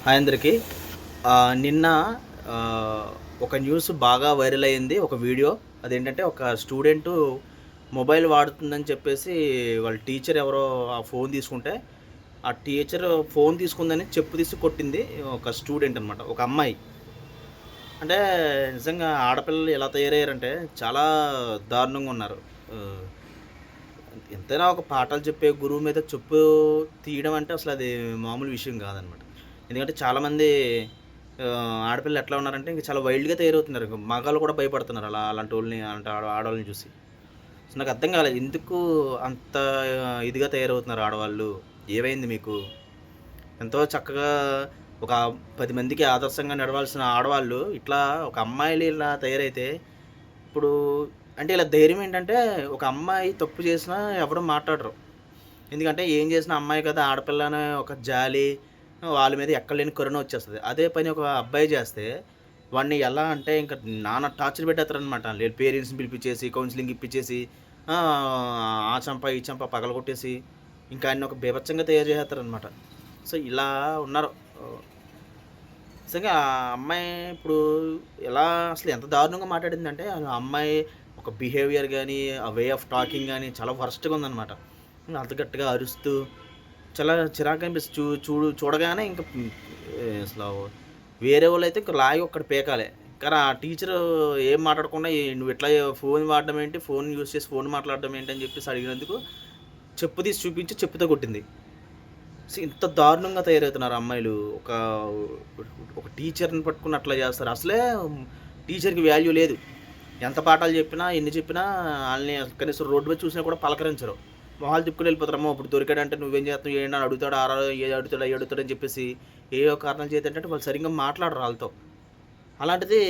Hi అందరికీ. నిన్న ఒక న్యూస్ బాగా వైరల్ అయింది. ఒక వీడియో అదేంటంటే ఒక స్టూడెంటు మొబైల్ వాడుతుందని చెప్పేసి వాళ్ళ టీచర్ ఎవరో ఆ ఫోన్ తీసుకుంటే, ఆ టీచర్ ఫోన్ తీసుకుందని చెప్పు తీసి కొట్టింది ఒక స్టూడెంట్ అనమాట. ఒక అమ్మాయి. అంటే నిజంగా ఆడపిల్లలు ఎలా తయారయ్యారంటే చాలా దారుణంగా ఉన్నారు. ఆహ్, ఎంతైనా ఒక పాఠాలు చెప్పే గురువు మీద చెప్పు తీయడం అంటే అసలది మామూలు విషయం కాదనమాట. ఎందుకంటే చాలామంది ఆడపిల్లలు ఎట్లా ఉన్నారంటే ఇంక చాలా వైల్డ్‌గా తయారవుతున్నారు. మగాళ్ళు కూడా భయపడుతున్నారు అలాంటోళ్ళని అలాంటి ఆడోళ్ళని చూసి. సో, నాకు అర్థం కాలేదు. ఎందుకు అంత ఇదిగా తయారవుతున్నారు ఆడవాళ్ళు? ఏమైంది మీకు? ఎంతో చక్కగా ఒక 10 మందికి ఆదర్శంగా నడవాల్సిన ఆడవాళ్ళు ఇట్లా ఒక అమ్మాయిలు ఇలా తయారైతే ఇప్పుడు అంటే ఇలా ధైర్యం ఏంటంటే ఒక అమ్మాయి తప్పు చేసినా ఎవరు మాట్లాడరు. ఎందుకంటే ఏం చేసినా అమ్మాయి కదా ఆడపిల్ల అనే ఒక జాలి వాళ్ళ మీద ఎక్కడలేని కరుణ వచ్చేస్తది. అదే పని ఒక అబ్బాయి చేస్తే వాడిని ఎలా అంటే ఇంక నానా టార్చర్ పెట్టేత్తారనమాట. వీళ్ళ పేరెంట్స్‌ని పిలిపించేసి, కౌన్సెలింగ్ ఇప్పించేసి ఆ చంప, ఈ చంప పగలగొట్టేసి ఇంకా ఆయన్ని ఒక బీభత్సంగా తయారు చేసేత్తారనమాట. సో, ఇలా ఉన్నారు. ఆహ్, నిజంగా ఆ అమ్మాయి ఇప్పుడు ఎలా అసలు ఎంత దారుణంగా మాట్లాడిందంటే ఆ అమ్మాయి ఒక బిహేవియర్ గాని, ఆ వే ఆఫ్ టాకింగ్ గాని చాలా వరస్ట్‌గా ఉందనమాట. అంత గట్టిగా అరుస్తూ చాలా చిరాకుగా అనిపిస్తుంది. చూడగానే ఇంక అసలు వేరే వాళ్ళైతే ఇంక లాగి ఒక్కటి పీకాలే. కానీ ఆ టీచరు ఏం మాట్లాడకుండా "నువ్వు ఇట్లా ఫోన్ వాడడం ఏంటి? ఫోన్ యూజ్ చేసి ఫోన్ మాట్లాడడం ఏంటి?" అని చెప్పేసి అడిగినందుకు చెప్పు తీసి చూపించి చెప్పుతో కొట్టింది. ఇంత దారుణంగా తయారవుతున్నారు అమ్మాయిలు. ఒక టీచర్‌ని పట్టుకొని అట్లా చేస్తారు. అసలే టీచర్‌కి వాల్యూ లేదు. ఎంత పాఠాలు చెప్పినా, ఎన్ని చెప్పినా ఆళ్ళని కనీసం రోడ్డు మీద చూసినా కూడా పలకరించరు. మొహాలు తిప్పుకొని వెళ్ళిపోతారు. అమ్మో! ఇప్పుడు దొరికాడంటే నువ్వేం చేస్తున్నావు? ఏంటి అని అడుగుతాడు. ఏది అడుగుతాడు, అయి అడుగుతాడు అని చెప్పేసి ఏవో కారణాలు చేత ఏంటంటే వాళ్ళు సరిగ్గా మాట్లాడరు ఆళ్ళతో. అలాంటిది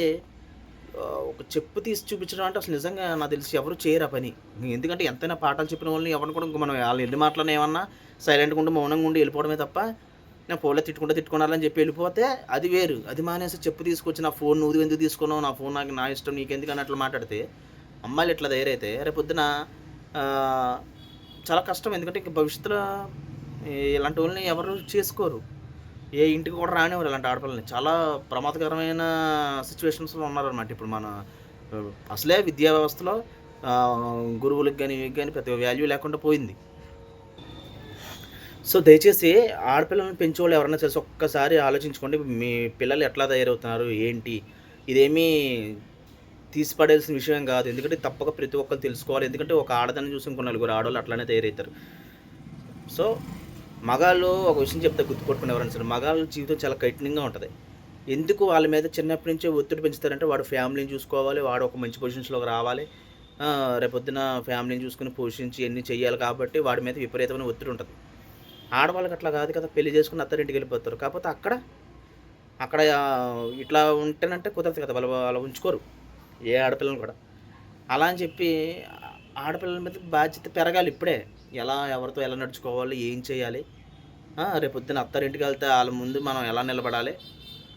ఒక చెప్పు తీసి చూపించడం అంటే అసలు నిజంగా నాకు తెలిసి ఎవరు చేయరు ఆ పని. ఎందుకంటే ఎంతైనా పాఠాలు చెప్పిన వాళ్ళని ఎవరిని కూడా ఇంక మనం ఆళ్ళు ఎన్ని మాటలన్నా ఏమన్నా సైలెంట్‌గా ఉండి, మౌనంగా ఉండి వెళ్ళిపోవడమే తప్ప, పోన్లే తిట్టుకున్నారని చెప్పి వెళ్ళిపోతే అది వేరు. అది మానేసి చెప్పు తీసుకొచ్చి నా ఫోన్ నువ్వు ఎందుకు తీసుకున్నావు? నా ఫోన్ నా ఇష్టం నీకెందుకు అన్నట్లు మాట్లాడితే, అమ్మాయిలు ఇట్లా తయారైతే రేపొద్దున ఆహ్, చాలా కష్టం. ఎందుకంటే ఇంక భవిష్యత్తులో ఇలాంటోళ్ళని ఎవరు చేసుకోరు. ఏ ఇంటికి కూడా రానివ్వరు ఇలాంటి ఆడపిల్లల్ని. చాలా ప్రమాదకరమైన సిట్యుయేషన్స్‌లో ఉన్నారనమాట. ఇప్పుడు మన అసలే విద్యా వ్యవస్థలో గురువులకి గాని, ఇవికి గాని పెద్దగా వాల్యూ లేకుండా పోయింది. సో, దయచేసి ఆడపిల్లల్ని పెంచేవాళ్ళు ఎవరైనా తెలిసి ఒక్కసారి ఆలోచించుకోండి. మీ పిల్లలు ఎట్లా తయారవుతున్నారు? ఏంటి? ఇదేమీ తీసి పడేయాల్సిన విషయం గాదు. ఎందుకంటే తప్పక ప్రతి ఒక్కళ్ళు తెలుసుకోవాలి. ఎందుకంటే ఒక ఆడదాన్ని చూసి ఇంకో నలుగురు ఆడోళ్ళు అట్లానే తయారవుతారు. సో, మగాళ్ళు ఒక విషయం చెప్తే గుర్తుపెట్టుకోండి ఎవరైనా సరే. మగాళ్ళ జీవితం చాలా కఠినంగా ఉంటది. ఎందుకు వాళ్ళ మీద చిన్నప్పటి నుంచే ఒత్తిడి పెంచుతారంటే వాడు ఫ్యామిలీని చూసుకోవాలి. వాడు ఒక మంచి పొజిషన్స్‌లోకి రావాలి. రేపొద్దున ఫ్యామిలీని చూసుకొని పోషించి ఇయన్నీ చేయాలి కాబట్టి వాడి మీద విపరీతమైన ఒత్తిడి ఉంటది. ఆడవాళ్ళకి అట్లా గాదు కదా! పెళ్లి చేసుకొని అత్తారింటికెళ్ళిపోతారు. కాకపోతే అక్కడ ఇట్లా ఉంటేనంటే కుదరదు కదా! వాళ్ళు అలా ఉంచుకోరు. ఏ ఆడపిల్లని కూడా. అలా అని చెప్పి ఆడపిల్లల మీద బాధ్యత పెరగాలి ఇప్పుడే. ఎవరితో ఎలా నడుచుకోవాలి? ఏం చేయాలి? రేపొద్దున అత్తారింటికెళ్తే ఆళ్ళ ముందు మనం ఎలా నిలబడాలి?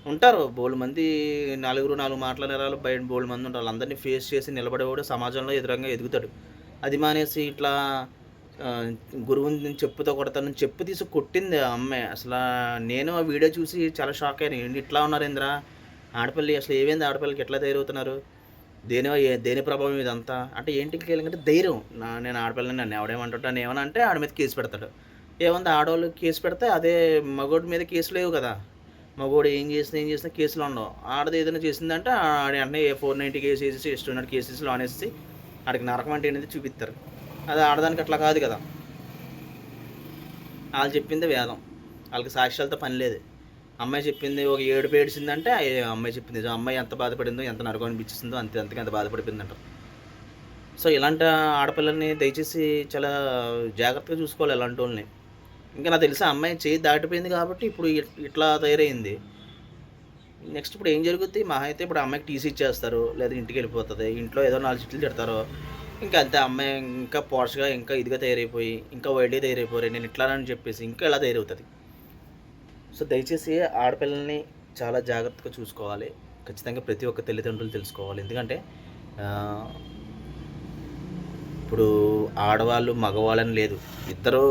ఉంటారు బోలెడుమంది నలుగురు 4 మాటలనేరాళ్ళు బయట బోలెడుమందుంటారు. ఆళ్ళందరిని ఫేస్ చేసి నిలబడేవాడు సమాజంలో ఎదురంగా ఎదుగుతాడు. అది మానేసి ఇట్లా ఆహ్, గురువుని చెప్పుతో కొడతానని చెప్పు తీసి కొట్టింది ఆ అమ్మాయి. నేను ఆ వీడియో చూసి చాలా షాక్ అయ్యాను. ఏంటి ఇట్లా ఉన్నారేందిరా? ఆడపిల్ల అసలు ఏమైంది ఆడపిల్లకి ఎట్లా తయారవుతున్నారు? దేని ప్రభావం ఇదంతా? అంటే ఏంటి ఇంకేంటంటే ధైర్యం. నేను ఆడపిల్లని నన్నెవడేమంటాడు నన్నేమన్నా అంటే ఆడి మీద కేస్ పెడతాడు. ఏముంది ఆడోళ్ళు కేస్ పెడితే అదే మగోడి మీద కేసులు లేవు కదా! మగోడు ఏం చేసినా కేసులుండవు. ఆడది ఏదైనా చేసిందంటే ఆడు వెంటనే 490 కేస్ ఏసేసి ఇష్టమున్నట్టు కేసేసి లోనేసేసి ఆడికి నరకం అంటే ఏంటిదో చూపిత్తారు. అదే ఆడదానికి అట్లా కాదు కదా! ఆళ్ళు చెప్పిందే వేదం. ఆళ్ళకి సాక్ష్యాలతో పని లేదు. అమ్మాయి చెప్పింది ఒక ఏడుపు ఏడిసిందంటే అమ్మాయి చెప్పింది నిజం. అమ్మాయి ఎంత బాధపడిందో, ఎంత నరకం అనిపించేసిందో అంతకంత బాధపడిపోయిందంటారు. సో, ఇలాంటి ఆడపిల్లల్ని దయచేసి చాలా జాగ్రత్తగా చూసుకోవాలి ఇలాంటోళ్ళని. ఇంకా నాకు తెలిసి ఆ అమ్మాయి చేయి దాటిపోయింది కాబట్టి ఇప్పుడు ఇట్లా తయారయింది. నెక్స్ట్ ఇప్పుడు ఏం జరుగుద్ది? మహా అయితే ఇప్పుడు ఆ అమ్మాయికి టీసీ ఇచ్చేస్తారు. లేదా ఇంటికెళ్ళిపోతది. ఇంట్లో ఏదో 4 తిట్లు తిడతారు. ఇంకా అంతే అమ్మాయి ఇంకా పోషగా ఇంకా ఇదిగా తయారైపోయి, ఇంకా వైల్డ్‌గా తయారైపోయి నేను ఇట్లానని చెప్పేసి ఇంకా ఇలా తయారవుతది. సో, దయచేసి ఆడపిల్లల్ని చాలా జాగ్రత్తగా చూసుకోవాలి. ఖచ్చితంగా ప్రతి ఒక్క తల్లిదండ్రులు తెలుసుకోవాలి. ఎందుకంటే ఆహ్, ఇప్పుడు ఆడవాళ్ళు, మగవాళ్ళని లేదు. ఇద్దరూ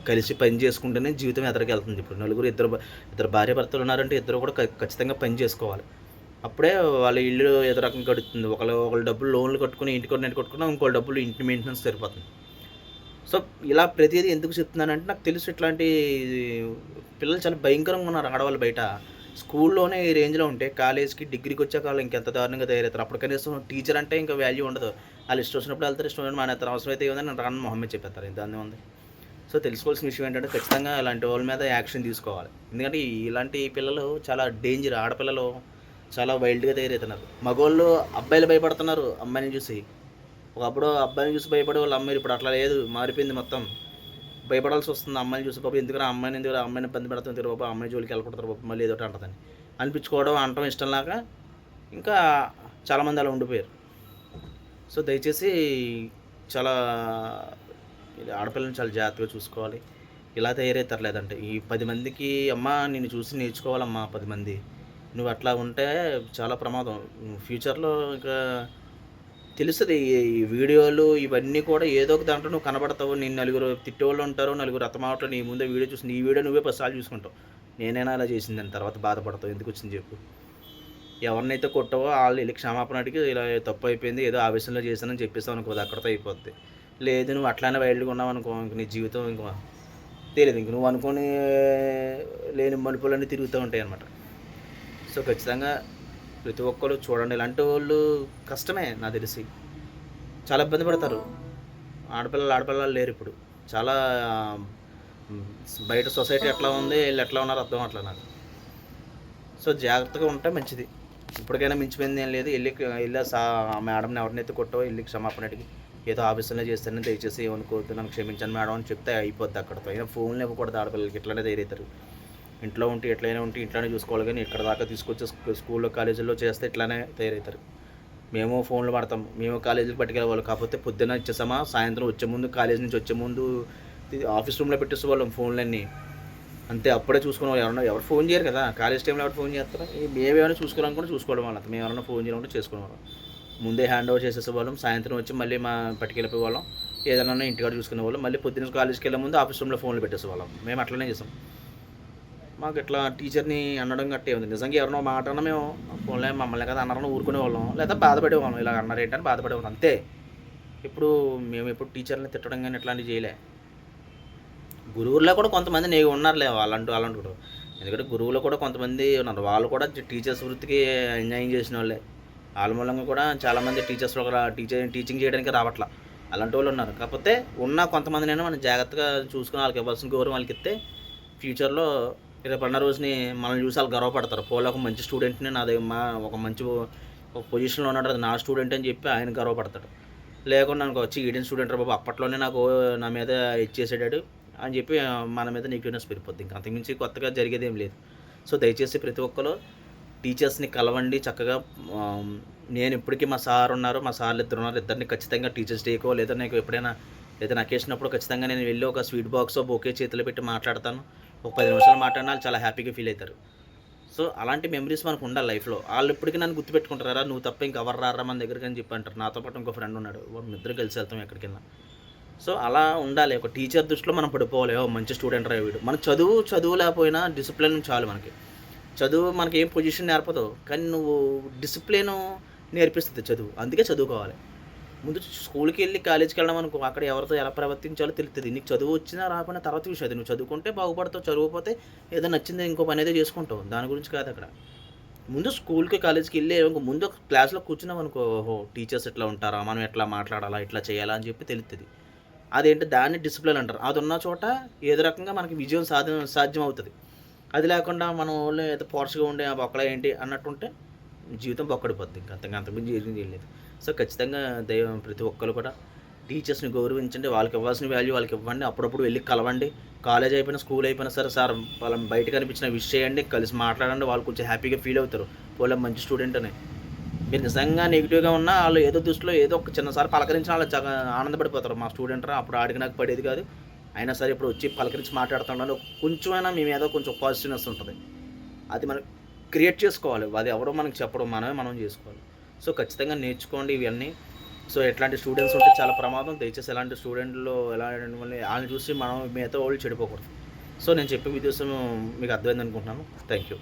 కలిసి పని చేసుకుంటేనే జీవితం ఎదరికెళ్తుంది. ఇప్పుడు నలుగురు ఇద్దరు భార్యాభర్తలు ఉన్నారంటే ఇద్దరు కూడా ఖచ్చితంగా పని చేసుకోవాలి. అప్పుడే వాళ్ళ ఇల్లు ఏదో రకంగా గడుస్తుంది. ఒకళ్ళు డబ్బులు లోన్లు కట్టుకొని ఇంటి రెంట్ కట్టుకున్నా ఇంకోళ్ళ డబ్బులు ఇంటి మెయింటెనెన్స్ సరిపోతుంది. సో ఇలా ప్రతిదీ ఎందుకు చెప్తున్నానంటే నాకు తెలుసు ఇట్లాంటి పిల్లలు చాలా భయంకరంగా ఉన్నారు ఆడవాళ్ళు బయట. స్కూల్లోనే ఈ రేంజ్‌లో ఉంటే కాలేజ్‌కి, డిగ్రీకి వచ్చాక వాళ్ళు ఇంకెంత దారుణంగా తయారవుతారు. అప్పుడు కనీసం టీచర్ అంటే ఇంకా వాల్యూ ఉండదు. వాళ్ళు ఇష్టం వచ్చినప్పుడు వెళ్తారు, ఇష్టం వచ్చినప్పుడు మానేస్తారు. అవసరమైతే ఏముందని నేను రాను మొహం మీద చెప్పేస్తారు. దాన్నేముంది. సో తెలుసుకోవాల్సిన విషయం ఏంటంటే ఖచ్చితంగా ఇలాంటి వాళ్ళ మీద యాక్షన్ తీసుకోవాలి. ఎందుకంటే ఇలాంటి పిల్లలు చాలా డేంజర్. ఆడపిల్లలు చాలా వైల్డ్‌గా తయారవుతున్నారు. మగోళ్ళు అబ్బాయిలు భయపడుతున్నారు అమ్మాయిని చూసి. ఒకప్పుడు అబ్బాయిని చూసి భయపడేవాళ్ళు అమ్మాయిలు. ఇప్పుడు అట్లా లేదు, మారిపోయింది మొత్తం. భయపడాల్సి వస్తుంది అమ్మాయిని చూసి. బాబు ఎందుకురా అమ్మాయిని ఇబ్బంది పెడతాం తిరుగు బాబు, అమ్మాయి జోలికి వెళ్ళకూడదు బాబు, మళ్ళీ ఏదో ఒకటి అంటదని అనిపించుకోవడం, అనటం ఇష్టంలాగా ఇంకా చాలామంది అలా ఉండిపోయారు. సో దయచేసి చాలా ఆడపిల్లని చాలా జాగ్రత్తగా చూసుకోవాలి. ఇలా తయారవుతారు. లేదంటే ఈ 10 మందికి అమ్మా నిన్ను చూసి నేర్చుకోవాలమ్మా 10 మంది. నువ్వు అట్లా ఉంటే చాలా ప్రమాదం. ఫ్యూచర్లో ఇంకా తెలుస్తుంది. ఈ వీడియోలు ఇవన్నీ కూడా ఏదో ఒక దాంట్లో నువ్వు కనబడతావు. నేను నలుగురు తిట్టేవాళ్ళు ఉంటారు, నలుగురు అత్తమాటలు నీ ముందే వీడియో చూసి నీ వీడియో నువ్వే 10 సార్లు చూసుకుంటావు. నేనైనా అలా చేసిందని తర్వాత బాధపడతావు. ఎందుకు వచ్చింది చెప్పు. ఎవరినైతే కొట్టావో వాళ్ళు వెళ్ళి క్షమాపణ అడిగి ఇలా తప్పు అయిపోయింది, ఏదో ఆవేశంలో చేశానని చెప్పేసావు అనుకో, అది అక్కడితో అయిపోద్ది. లేదు నువ్వు అట్లానే వైల్డ్గా ఉన్నావు అనుకో, ఇంక నీ జీవితం ఇంకా తెలియదు. ఇంక నువ్వు అనుకుని లేని మలుపులన్నీ తిరుగుతూ ఉంటాయి అన్నమాట. సో ఖచ్చితంగా ప్రతి ఒక్కరు చూడండి. ఇలాంటి వాళ్ళు కష్టమే నాకు తెలిసి. చాలా ఇబ్బంది పడతారు. ఆడపిల్లలు లేరు ఇప్పుడు. చాలా బయట సొసైటీ ఎట్లా ఉంది, వీళ్ళు ఎట్లా ఉన్నారో అర్థం అట్లా నాకు. సో జాగ్రత్తగా ఉంటే మంచిది. ఇప్పటికైనా మించిపోయింది ఏం లేదు. వెళ్ళి మేడంని ఎవరినైతే కొట్టో వెళ్ళి క్షమాపణ అడిగి ఏదో ఆఫీసులో చేస్తానని దయచేసి ఏమనుకోవద్దు, నన్ను క్షమించండి మేడం అని చెప్తే అయిపోద్ది అక్కడితో. అయినా ఫోన్లు ఇవ్వకూడదు ఆడపిల్లలకి. ఇట్లానే తయారవుతారు. ఇంట్లో ఉంటే ఎట్లయినా ఉంటే ఇంట్లోనే చూసుకోవాలి, కానీ ఇక్కడ దాకా తీసుకొచ్చి స్కూల్లో కాలేజీల్లో చేస్తే ఇట్లానే తయారవుతారు. మేము ఫోన్లు వాడతాం, మేము కాలేజీకి పట్టుకెళ్ళేవాళ్ళు. కాకపోతే పొద్దున్న ఇచ్చేసామా, సాయంత్రం వచ్చే ముందు, కాలేజీ నుంచి వచ్చే ముందు ఆఫీస్ రూమ్లో పెట్టేసేవాళ్ళం ఫోన్లన్నీ అంతే. అప్పుడే చూసుకునేవాళ్ళు. ఎవరు ఫోన్ చేయరు కదా కాలేజ్ టైంలో. ఎవరు ఫోన్ చేస్తారు? మేమేమైనా చూసుకోవాలనుకుంటే చూసుకోవడం వాళ్ళ. మేము ఎవరైనా ఫోన్ చేయాలంటే చేసుకునేవాళ్ళం. ముందే హ్యాండ్ ఓవర్ చేసేసేవాళ్ళం. సాయంత్రం వచ్చి మళ్ళీ పట్టుకెళ్ళిపోయేవాళ్ళం. ఏదైనా ఇంటికాడ చూసుకునేవాళ్ళం. మళ్ళీ పొద్దున్న కాలేజ్కి వెళ్ళే ముందు ఆఫీస్ రూమ్లో ఫోన్లు పెట్టేసేవాళ్ళం. మేము అట్లనే చేసాం. మాకు ఇట్లా టీచర్ని అనడం గట్టే ఉంది. నిజంగా ఎవరినో మాట అన్నా మేము ఫోన్లే మమ్మల్ని కదా అన్నారని ఊరుకునేవాళ్ళం, లేదా బాధపడేవాళ్ళం. ఇలా అన్నారు ఏంటని బాధపడేవాళ్ళం అంతే. ఇప్పుడు మేము ఎప్పుడు టీచర్ని తిట్టడం కానీ ఇట్లాంటివి చేయలే. గురువుల్లో కూడా కొంతమంది ఉన్నారులే అలాంటి కూడా. ఎందుకంటే గురువులు కూడా కొంతమంది ఉన్నారు. వాళ్ళు కూడా టీచర్స్ వృత్తికి అన్యాయం చేసిన వాళ్ళే. వాళ్ళ మూలంగా కూడా చాలామంది టీచింగ్ చేయడానికి రావట్లా. అలాంటి వాళ్ళు ఉన్నారు. కాకపోతే ఉన్న కొంతమందినైనా మనం జాగ్రత్తగా చూసుకుని వాళ్ళకి ఇవ్వాల్సిన గౌరవం వాళ్ళకి ఇస్తే ఫ్యూచర్లో రేపు అన్న రోజుని మనల్ని చూసి వాళ్ళు గర్వపడతారు. పోలే ఒక మంచి స్టూడెంట్ని ఒక మంచి ఒక పొజిషన్లో ఉన్నాడు, అది నా స్టూడెంట్ అని చెప్పి ఆయన గర్వపడతాడు. లేకుండా నాకు వచ్చి ఈడెన్ స్టూడెంట్ బాబు అప్పట్లోనే నాకు నా మీద ఇచ్చేసాడు అని చెప్పి మన మీద నెగిటివ్నెస్ పెరిగిపోద్ది. ఇంకా అంతకుమించి కొత్తగా జరిగేది ఏం లేదు. సో దయచేసి ప్రతి ఒక్కరు టీచర్స్ని కలవండి చక్కగా. నేను ఇప్పటికీ మా సార్ ఉన్నారు, మా సార్లు ఇద్దరు ఉన్నారు. ఇద్దరిని ఖచ్చితంగా టీచర్స్ డేకో లేదా నాకు ఎప్పుడైనా ఏదైనా అకేషన్ అప్పుడు ఖచ్చితంగా నేను వెళ్ళి ఒక స్వీట్ బాక్సో బొకే చేతిలో పెట్టి మాట్లాడతాను. ఒక 10 నిమిషాలు మాట్లాడినా వాళ్ళు చాలా హ్యాపీగా ఫీల్ అవుతారు. సో అలాంటి మెమరీస్ మనకు ఉండాలి లైఫ్లో. వాళ్ళు ఇప్పటికీ నన్ను గుర్తుపెట్టుకుంటారా, నువ్వు తప్ప ఇంకెవరు రారా మన దగ్గరికి అని చెప్పి అంటారు. నాతో పాటు ఇంకో ఫ్రెండ్ ఉన్నాడు, వాళ్ళు ఇద్దరు కలిసి వెళ్తాం ఎక్కడికైనా. సో అలా ఉండాలి. ఒక టీచర్ దృష్టిలో మనం పడిపోవాలి. మంచి స్టూడెంట్ రా వీడు. మన చదువు లేకపోయినా డిసిప్లిన్ చాలు మనకి. చదువు మనకి ఏం పొజిషన్ నేర్పదు, కానీ నువ్వు డిసిప్లిన్ నేర్పిస్తుంది చదువు. అందుకే చదువుకోవాలి. ముందు స్కూల్కి వెళ్ళి కాలేజీకి వెళ్ళడం అనుకో, అక్కడ ఎవరితో ఎలా ప్రవర్తించాలో తెలుస్తుంది. నీకు చదువు వచ్చినా రాకపోయినా తర్వాత విషయం. అది నువ్వు చదువుకుంటే బాగుపడతావు, చదువుపోతే ఏదో నచ్చింది ఇంకో పని అయితే చేసుకుంటావు. దాని గురించి కాదు అక్కడ. ముందు స్కూల్కి కాలేజీకి వెళ్ళి ముందు ఒక క్లాస్లో కూర్చున్నాం అనుకో, ఓహో టీచర్స్ ఎట్లా ఉంటారా, మనం ఎట్లా మాట్లాడాలా, ఇట్లా చేయాలా అని చెప్పి తెలుస్తుంది. అదేంటి దాన్ని డిసిప్లిన్ అంటారు. అది ఉన్న చోట ఏదో రకంగా మనకి విజయం సాధ్యం అవుతుంది. అది లేకుండా మనం వాళ్ళు ఏదో పోర్స్గా ఉండే ఆ బొక్కల ఏంటి అన్నట్టుంటే జీవితం బొక్కడిపోద్ది. ఇంకా అంతకుమించి ఏం చేయలేదు. సో ఖచ్చితంగా ప్రతి ఒక్కరు కూడా టీచర్స్ని గౌరవించండి. వాళ్ళకి ఇవ్వాల్సిన వాల్యూ వాళ్ళకి ఇవ్వండి. అప్పుడప్పుడు వెళ్ళి కలవండి. కాలేజ్ అయిపోయినా స్కూల్ అయిపోయినా సరే, సార్ వాళ్ళని బయటకు అనిపించిన విష్ చేయండి, కలిసి మాట్లాడండి. వాళ్ళు కొంచెం హ్యాపీగా ఫీల్ అవుతారు, వాళ్ళ మంచి స్టూడెంట్ అని. మీరు నిజంగా నెగిటివ్గా ఉన్నా వాళ్ళు ఏదో దృష్టిలో ఏదో ఒక చిన్నసారి పలకరించిన వాళ్ళు ఆనందపడిపోతారు. మా స్టూడెంట్ రా, అప్పుడు ఆడికి నాకు పడేది కాదు, అయినా సరే ఇప్పుడు వచ్చి పలకరించి మాట్లాడుతున్నాను, కొంచెమైనా మేము ఏదో కొంచెం పాజిటివ్నెస్ ఉంటుంది. అది మనం క్రియేట్ చేసుకోవాలి. అది ఎవడో మనకి చెప్పడం, మనం చేసుకోవాలి. సో ఖచ్చితంగా నేర్చుకోండి ఇవన్నీ. సో ఎట్లాంటి స్టూడెంట్స్ ఉంటే చాలా ప్రమాదం. దయచేసి ఎలాంటి స్టూడెంట్లు వాళ్ళని చూసి మనం మిగతా వాళ్ళు చెడిపోకూడదు. సో నేను చెప్పే ఉద్దేశం మీకు అర్థమైంది అనుకుంటున్నాను. Thank you.